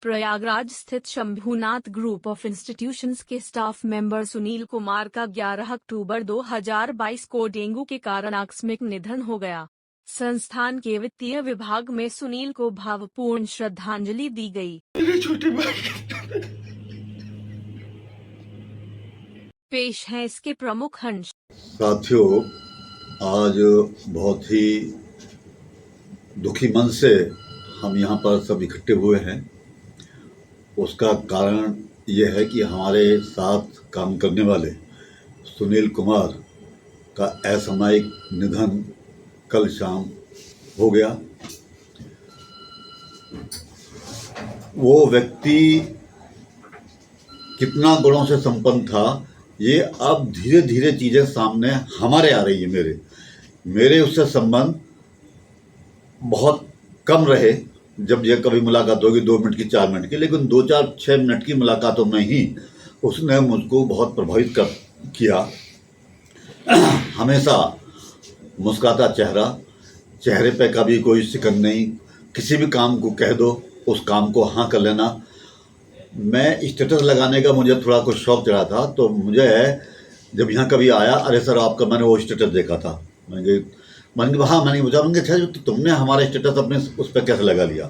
प्रयागराज स्थित Shambhunath group of institutions के staff member Sunil Kumar का 11 अक्टूबर 2022 को डेंगू के कारण आकस्मिक निधन हो गया। संस्थान के वित्तीय विभाग में सुनील को भावपूर्ण श्रद्धांजलि दी गई। पेश है इसके प्रमुख अंश। साथियों, आज बहुत ही दुखी मन से हम यहाँ पर सब इकट्ठे हुए हैं। उसका कारण यह है कि हमारे साथ काम करने वाले सुनील कुमार का असामयिक निधन कल शाम हो गया। वो व्यक्ति कितना गुणों से संपन्न था, ये अब धीरे धीरे चीज़ें सामने हमारे आ रही है। मेरे उससे संबंध बहुत कम रहे। जब यह कभी मुलाकात होगी 2 मिनट की, 4 मिनट की, लेकिन 2, 4, 6 मिनट की मुलाकातों में ही उसने मुझको बहुत प्रभावित किया। हमेशा मुस्कुराता चेहरा, चेहरे पे कभी कोई शिकन नहीं। किसी भी काम को कह दो, उस काम को हाँ कर लेना। मैं स्टेटस लगाने का मुझे थोड़ा कुछ शौक चढ़ा था, तो मुझे जब यहाँ कभी आया, अरे सर आपका मैंने वो स्टेटस देखा था। मैंने हाँ, मैंने पूछा, तो तुमने हमारा स्टेटस अपने उस पर कैसे लगा लिया?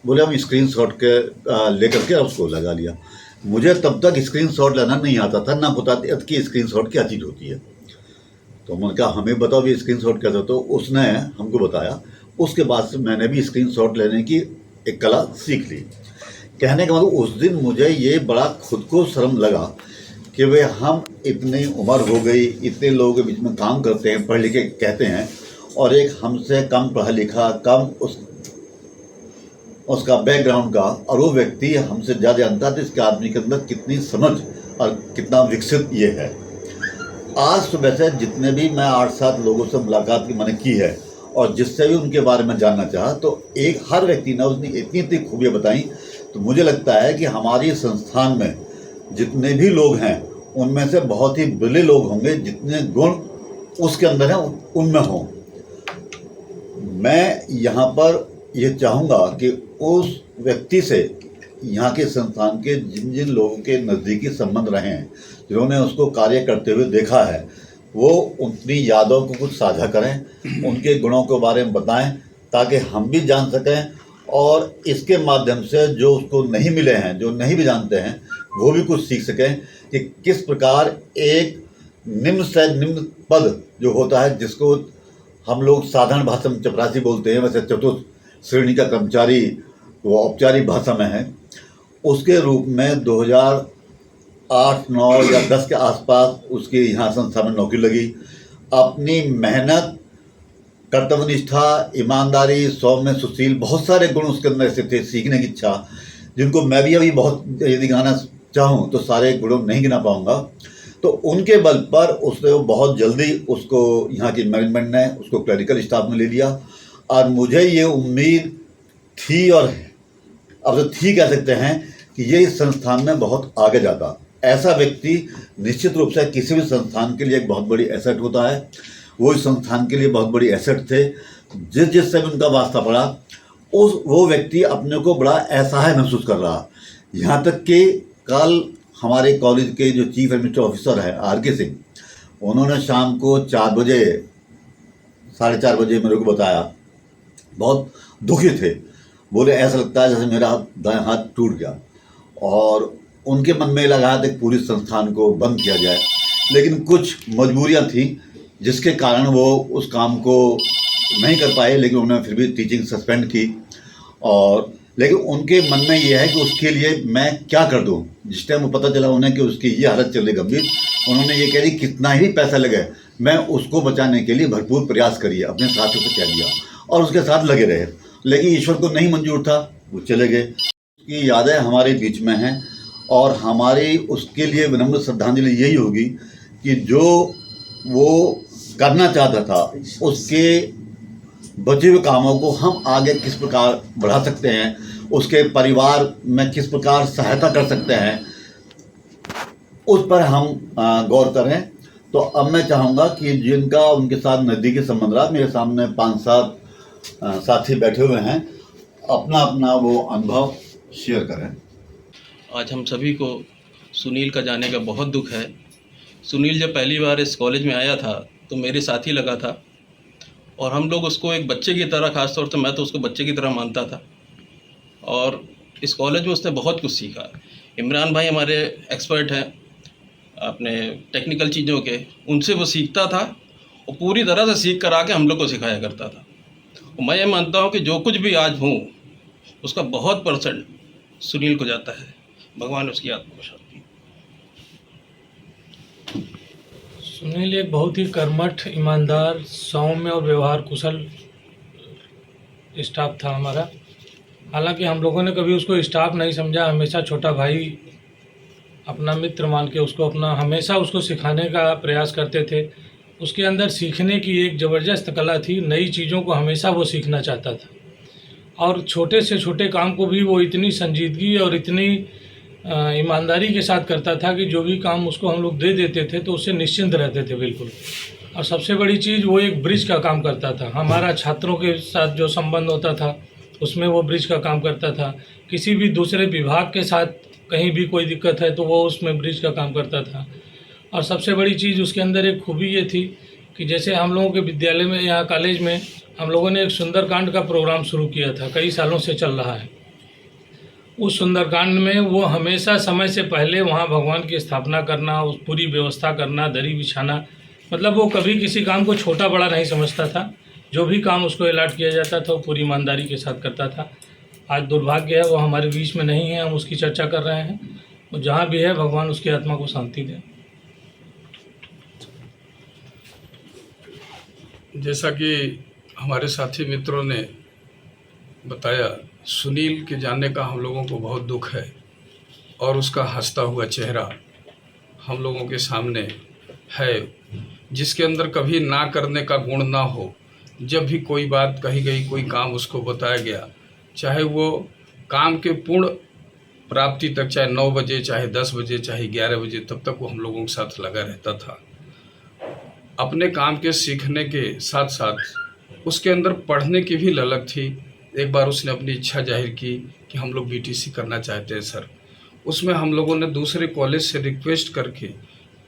बोले हम स्क्रीनशॉट के लेकर के उसको लगा लिया। मुझे तब तक स्क्रीनशॉट लेना नहीं आता था, ना पता था कि स्क्रीनशॉट क्या चीज़ होती है। तो मैंने कहा हमें बताओ भी स्क्रीनशॉट कैसे, तो उसने हमको बताया। उसके बाद से मैंने भी स्क्रीनशॉट लेने की एक कला सीख ली। कहने का मतलब उस दिन मुझे ये बड़ा खुद को शर्म लगा कि वे हम इतनी उम्र हो गई, इतने लोगों के बीच में काम करते हैं, पढ़ लिखे कहते हैं, और एक हमसे कम पढ़ा लिखा, कम उसका बैकग्राउंड का, और वो व्यक्ति हमसे ज़्यादा जानता था इसके आदमी के अंदर कितनी समझ और कितना विकसित ये है। आज सुबह से जितने भी मैं 8-7 लोगों से मुलाकात मैंने की है और जिससे भी उनके बारे में जानना चाहा, तो हर व्यक्ति ने उसने इतनी खूबियाँ बताई। तो मुझे लगता है कि हमारी संस्थान में जितने भी लोग हैं उनमें से बहुत ही बड़े लोग होंगे जितने गुण उसके अंदर हैं उनमें हों। मैं यहाँ पर ये चाहूँगा कि उस व्यक्ति से यहाँ के संस्थान के जिन जिन लोगों के नज़दीकी संबंध रहे हैं, जिन्होंने उसको कार्य करते हुए देखा है, वो अपनी यादों को कुछ साझा करें, उनके गुणों के बारे में बताएं, ताकि हम भी जान सकें, और इसके माध्यम से जो उसको नहीं मिले हैं, जो नहीं भी जानते हैं, वो भी कुछ सीख सकें कि किस प्रकार एक निम्न से निम्न पद जो होता है, जिसको हम लोग साधारण भाषा में चपरासी बोलते हैं, वैसे चतुर्थ श्रेणी का कर्मचारी वो औपचारिक भाषा में है, उसके रूप में 2008, 9 या 10 के आसपास उसकी यहाँ संस्था में नौकरी लगी। अपनी मेहनत, कर्तव्यनिष्ठा, ईमानदारी, सौम्य, सुशील, बहुत सारे गुण उसके अंदर ऐसे थे, सीखने की इच्छा, जिनको मैं भी अभी बहुत यदि गिनाना चाहूँ तो सारे गुणों नहीं गिना पाऊँगा। तो उनके बल पर उसने बहुत जल्दी उसको यहाँ की मैनेजमेंट ने उसको क्लरिकल स्टाफ में ले लिया, और मुझे ये उम्मीद थी, और अब तो थी कह सकते हैं, कि ये इस संस्थान में बहुत आगे जाता। ऐसा व्यक्ति निश्चित रूप से किसी भी संस्थान के लिए एक बहुत बड़ी एसेट होता है। वो इस संस्थान के लिए बहुत बड़ी एसेट थे। जिससे भी उनका वास्ता पड़ा, वो व्यक्ति अपने को बड़ा असहाय महसूस कर रहा। यहाँ तक कि कल हमारे कॉलेज के जो चीफ एडमिनिस्ट्रेटिव ऑफिसर है आर.के. सिंह, उन्होंने शाम को 4 बजे, 4:30 बजे मेरे को बताया, बहुत दुखी थे। बोले ऐसा लगता है जैसे मेरा दायां हाथ टूट गया, और उनके मन में लगा था कि पूरी संस्थान को बंद किया जाए, लेकिन कुछ मजबूरियां थी जिसके कारण वो उस काम को नहीं कर पाए, लेकिन उन्होंने फिर भी टीचिंग सस्पेंड की। और लेकिन उनके मन में ये है कि उसके लिए मैं क्या कर दूं। जिस टाइम वो पता चला उन्हें कि उसकी ये हालत चल रही गंभीर, उन्होंने ये कह दी कितना ही पैसा लगे मैं उसको बचाने के लिए भरपूर प्रयास करिए, अपने साथियों से कह दिया, और उसके साथ लगे रहे। लेकिन ईश्वर को नहीं मंजूर था, वो चले गए। उसकी यादें हमारे बीच में हैं, और हमारी उसके लिए विनम्र श्रद्धांजलि यही होगी कि जो वो करना चाहता था, उसके बचे हुए कामों को हम आगे किस प्रकार बढ़ा सकते हैं, उसके परिवार में किस प्रकार सहायता कर सकते हैं, उस पर हम गौर करें। तो अब मैं चाहूँगा कि जिनका उनके साथ नज़दीकी संबंध रहा, मेरे सामने 5-7 साथी बैठे हुए हैं, अपना अपना वो अनुभव शेयर करें। आज हम सभी को सुनील का जाने का बहुत दुख है। सुनील जब पहली बार इस कॉलेज में आया था तो मेरे साथी लगा था और हम लोग उसको एक बच्चे की तरह, ख़ास तौर से मैं तो उसको बच्चे की तरह मानता था और इस कॉलेज में उसने बहुत कुछ सीखा। इमरान भाई हमारे एक्सपर्ट हैं अपने टेक्निकल चीज़ों के, उनसे वो सीखता था और पूरी तरह से सीख कर आके हम लोग को सिखाया करता था। और मैं ये मानता हूँ कि जो कुछ भी आज हूँ उसका बहुत परसेंट सुनील को जाता है। भगवान उसकी आत्मा को शांति। सुनील एक बहुत ही कर्मठ, ईमानदार, सौम्य और व्यवहार कुशल स्टाफ था हमारा। हालांकि हम लोगों ने कभी उसको स्टाफ नहीं समझा, हमेशा छोटा भाई, अपना मित्र मान के उसको हमेशा उसको सिखाने का प्रयास करते थे। उसके अंदर सीखने की एक ज़बरदस्त कला थी, नई चीज़ों को हमेशा वो सीखना चाहता था और छोटे से छोटे काम को भी वो इतनी संजीदगी और इतनी ईमानदारी के साथ करता था कि जो भी काम उसको हम लोग दे देते थे तो उससे निश्चिंत रहते थे बिल्कुल। और सबसे बड़ी चीज़, वो एक ब्रिज का काम करता था। हमारा छात्रों के साथ जो संबंध होता था उसमें वो ब्रिज का काम करता था। किसी भी दूसरे विभाग के साथ कहीं भी कोई दिक्कत है तो वो उसमें ब्रिज का काम करता था। और सबसे बड़ी चीज़ उसके अंदर एक खूबी ये थी कि जैसे हम लोगों के विद्यालय में, यहाँ कॉलेज में, हम लोगों ने एक सुंदरकांड का प्रोग्राम शुरू किया था, कई सालों से चल रहा है। उस सुंदरकांड में वो हमेशा समय से पहले वहाँ भगवान की स्थापना करना, उस पूरी व्यवस्था करना, दरी बिछाना, मतलब वो कभी किसी काम को छोटा बड़ा नहीं समझता था। जो भी काम उसको अलाट किया जाता था वो पूरी ईमानदारी के साथ करता था। आज दुर्भाग्य है वो हमारे बीच में नहीं है, हम उसकी चर्चा कर रहे हैं। वो जहाँ भी है भगवान उसकी आत्मा को शांति दे। जैसा कि हमारे साथी मित्रों ने बताया, सुनील के जाने का हम लोगों को बहुत दुख है और उसका हंसता हुआ चेहरा हम लोगों के सामने है, जिसके अंदर कभी ना करने का गुण ना हो। जब भी कोई बात कही गई, कोई काम उसको बताया गया, चाहे वो काम के पूर्ण प्राप्ति तक, चाहे 9 बजे, चाहे 10 बजे, चाहे 11 बजे, तब तक वो हम लोगों के साथ लगा रहता था। अपने काम के सीखने के साथ साथ उसके अंदर पढ़ने की भी ललक थी। एक बार उसने अपनी इच्छा जाहिर की कि हम लोग बीटीसी करना चाहते हैं सर। उसमें हम लोगों ने दूसरे कॉलेज से रिक्वेस्ट करके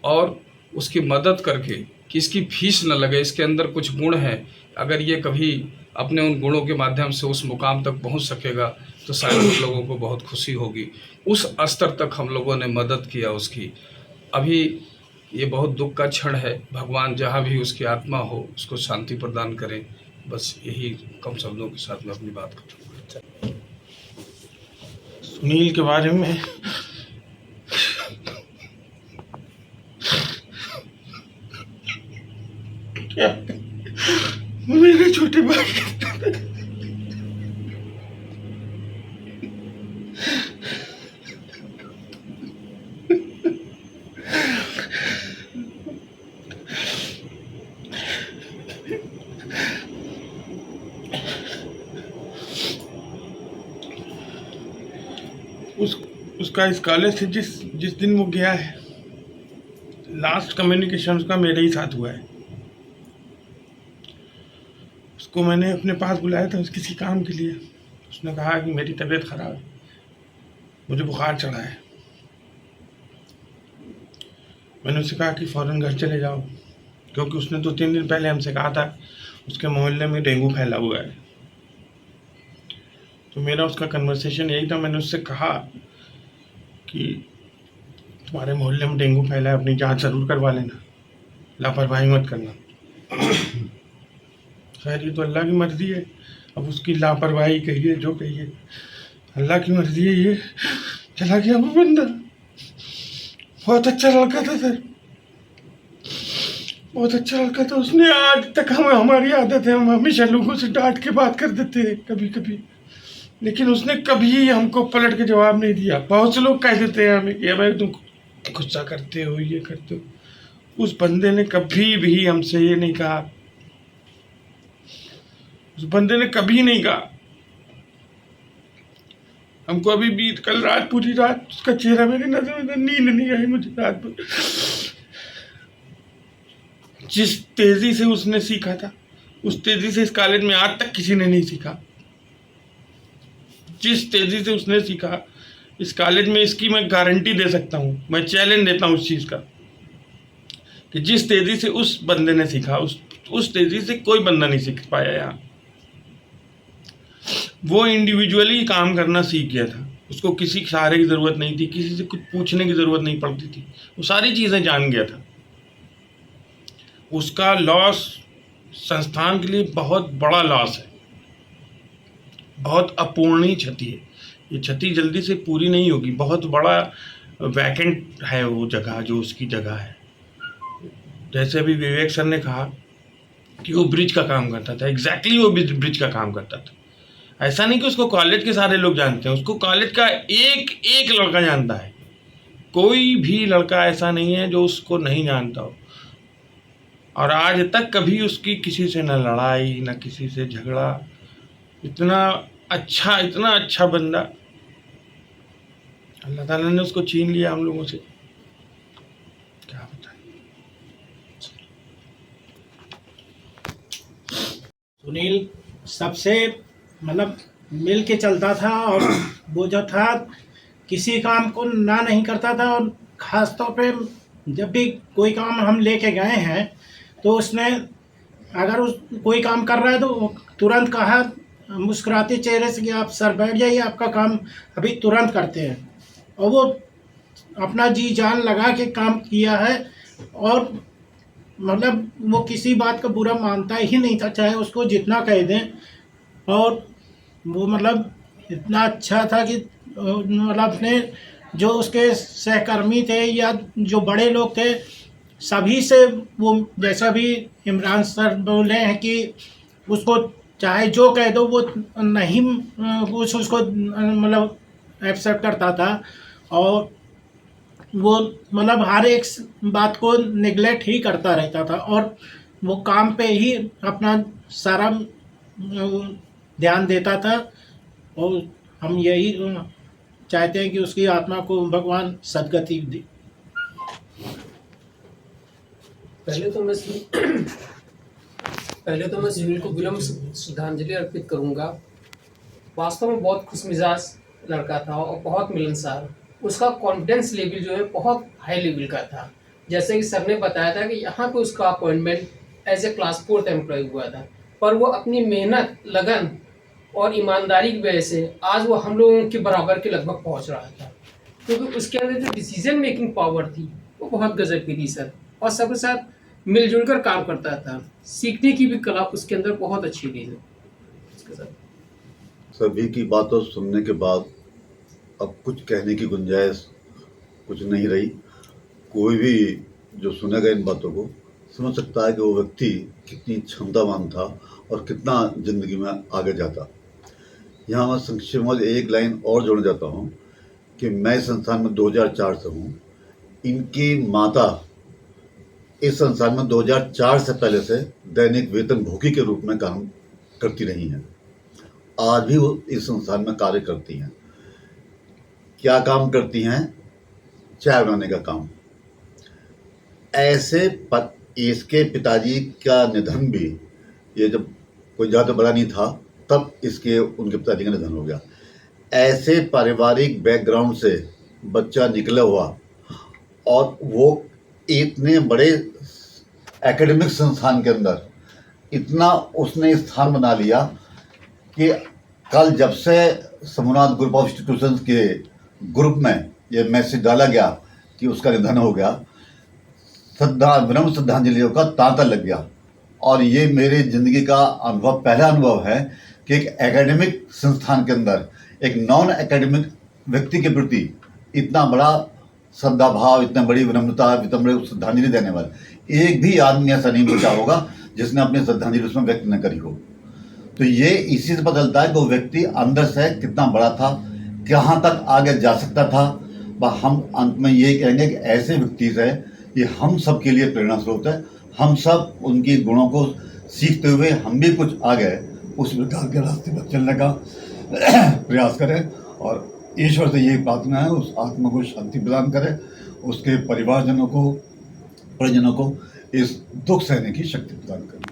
और उसकी मदद करके कि इसकी फीस न लगे, इसके अंदर कुछ गुण हैं, अगर ये कभी अपने उन गुणों के माध्यम से उस मुकाम तक पहुंच सकेगा तो शायद हम लोगों को बहुत खुशी होगी। उस स्तर तक हम लोगों ने मदद किया उसकी। अभी ये बहुत दुख का क्षण है। भगवान जहाँ भी उसकी आत्मा हो उसको शांति प्रदान करें। बस यही कम शब्दों के साथ मैं अपनी बात करूँगा। सुनील के बारे में क्या, मेरे छोटे भाई उसका इस कॉलेज से जिस दिन वो गया है, लास्ट कम्युनिकेशन उसका मेरे ही साथ हुआ है। उसको मैंने अपने पास बुलाया था किसी काम के लिए। उसने कहा कि मेरी तबीयत खराब है, मुझे बुखार चढ़ा है। मैंने उससे कहा कि फ़ौरन घर चले जाओ, क्योंकि उसने 2-3 दिन पहले हमसे कहा था उसके मोहल्ले में डेंगू फैला हुआ है। तो मेरा उसका कन्वर्सेशन यही था। मैंने उससे कहा कि तुम्हारे मोहल्ले में डेंगू फैला है, अपनी जांच ज़रूर करवा लेना, लापरवाही मत करना। खैर, ये तो अल्लाह की मर्ज़ी है। अब उसकी लापरवाही कहिए जो कहिए, अल्लाह की मर्ज़ी है। ये चला गया वो बंदा। बहुत अच्छा लड़का था सर, बहुत अच्छा लड़का था। उसने आज तक हमारी आदत है, हम हमेशा लोगों से डांट के बात कर देते हैं कभी कभी, लेकिन उसने कभी हमको पलट के जवाब नहीं दिया। बहुत से लोग कह देते हैं हमें कि भाई तुम गुस्सा करते हो, ये करते हो। उस बंदे ने कभी भी हमसे ये नहीं कहा। उस बंदे ने कभी नहीं कहा। हमको अभी भी कल रात, पूरी रात उसका चेहरा मेरी नजर में, नींद नहीं आई मुझे रात भर। जिस तेजी से उसने सीखा था, उस तेजी से इस कॉलेज में आज तक किसी ने नहीं सीखा। जिस तेज़ी से उसने सीखा, इस कॉलेज में इसकी मैं गारंटी दे सकता हूँ, मैं चैलेंज देता हूँ उस चीज़ का कि जिस तेज़ी से उस बंदे ने सीखा, उस तेज़ी से कोई बंदा नहीं सीख पाया यहाँ। वो इंडिविजुअली काम करना सीख गया था, उसको किसी सहारे की ज़रूरत नहीं थी, किसी से कुछ पूछने की ज़रूरत नहीं पड़ती थी, वो सारी चीज़ें जान गया था। उसका लॉस संस्थान के लिए बहुत बड़ा लॉस है, बहुत अपूर्णीय क्षति है। ये क्षति जल्दी से पूरी नहीं होगी, बहुत बड़ा वैकेंट है वो जगह, जो उसकी जगह है। जैसे अभी विवेक सर ने कहा कि वो ब्रिज का काम करता था, एग्जैक्टली वो ब्रिज का काम करता था। ऐसा नहीं कि उसको कॉलेज के सारे लोग जानते हैं, उसको कॉलेज का एक एक लड़का जानता है। कोई भी लड़का ऐसा नहीं है जो उसको नहीं जानता हो। और आज तक कभी उसकी किसी से न लड़ाई, न किसी से झगड़ा। इतना अच्छा बंदा, अल्लाह ताला ने उसको छीन लिया हम लोगों से, क्या बताएं। सुनील सबसे मतलब मिल के चलता था, और वो जो था किसी काम को ना नहीं करता था। और ख़ास तौर पे जब भी कोई काम हम लेके गए हैं तो उसने अगर उस कोई काम कर रहा है तो तुरंत कहा मुस्कुराते चेहरे से कि आप सर बैठ जाइए, आपका काम अभी तुरंत करते हैं। और वो अपना जी जान लगा के काम किया है, और मतलब वो किसी बात का बुरा मानता ही नहीं था, चाहे उसको जितना कह दें। और वो मतलब इतना अच्छा था कि मतलब अपने जो उसके सहकर्मी थे या जो बड़े लोग थे सभी से वो, जैसा भी इमरान सर बोले हैं कि उसको चाहे जो कह दो वो नहीं उसको मतलब एक्सेप्ट करता था। और वो मतलब हर एक बात को निगलेक्ट ही करता रहता था, और वो काम पे ही अपना सारा ध्यान देता था। और हम यही चाहते हैं कि उसकी आत्मा को भगवान सद्गति दे। पहले तो मैं सुनील को विनम्र श्रद्धांजलि अर्पित करूंगा। वास्तव में बहुत खुशमिजाज लड़का था और बहुत मिलनसार। उसका कॉन्फिडेंस लेवल जो है बहुत हाई लेवल का था। जैसे कि सर ने बताया था कि यहाँ पे उसका appointment as a class 4th employee हुआ था, पर वो अपनी मेहनत, लगन और ईमानदारी की वजह से आज वो हम लोगों के बराबर के लगभग पहुँच रहा था, क्योंकि उसके अंदर जो डिसीजन मेकिंग पावर थी वो बहुत गजब की थी सर। और सबके साथ मिलजुल कर काम करता था। सीखने की भी कला उसके अंदर बहुत अच्छी थी सर। सभी की बातों सुनने के बाद अब कुछ कहने की गुंजाइश कुछ नहीं रही। कोई भी जो सुनेगा इन बातों को समझ सकता है कि वो व्यक्ति कितनी क्षमतावान था और कितना जिंदगी में आगे जाता। यहाँ मैं संक्षेप में एक लाइन और जोड़ना चाहता हूँ कि मैं इस संस्थान में 2004 से हूँ। इनकी माता इस संस्थान में 2004 से पहले से दैनिक वेतन भोगी के रूप में काम करती रही हैं। आज भी वो इस संस्थान में कार्य करती हैं। क्या काम करती हैं? चाय बनाने का काम। ऐसे इसके पिताजी का निधन भी, ये जब कोई ज़्यादा बड़ा नहीं था तब उनके पिताजी का निधन हो गया। ऐसे पारिवारिक बैकग्राउंड से बच्चा निकला हुआ और वो इतने बड़े एकेडमिक संस्थान के अंदर इतना उसने स्थान बना लिया कि कल जब से समूहनाथ ग्रुप ऑफ इंस्टीट्यूशंस के ग्रुप में ये मैसेज डाला गया कि उसका निधन हो गया, विनम्र श्रद्धांजलियों का तांता लग गया। और ये मेरी ज़िंदगी का अनुभव, पहला अनुभव है कि एक एकेडमिक संस्थान के अंदर एक नॉन एकेडमिक व्यक्ति के प्रति इतना बड़ा श्रद्धा भाव, इतनी बड़ी विनम्रता, इतना बड़ी श्रद्धांजलि देने वाला एक भी आदमी ऐसा नहीं बचा होगा जिसने अपनी श्रद्धांजलि उसमें व्यक्त न करी हो। तो ये इसी से पता चलता है कि वो व्यक्ति अंदर से कितना बड़ा था, कहाँ तक आगे जा सकता था। हम अंत में यही कहेंगे कि ऐसे व्यक्ति से ये हम सब के लिए प्रेरणा स्रोत है। हम सब उनकी गुणों को सीखते हुए हम भी कुछ आगे उस प्रकार के रास्ते पर चलने का प्रयास करें। और ईश्वर से यही प्रार्थना है, उस आत्मा को शांति प्रदान करे, उसके परिवारजनों को, परिजनों को इस दुख सहने की शक्ति प्रदान करे।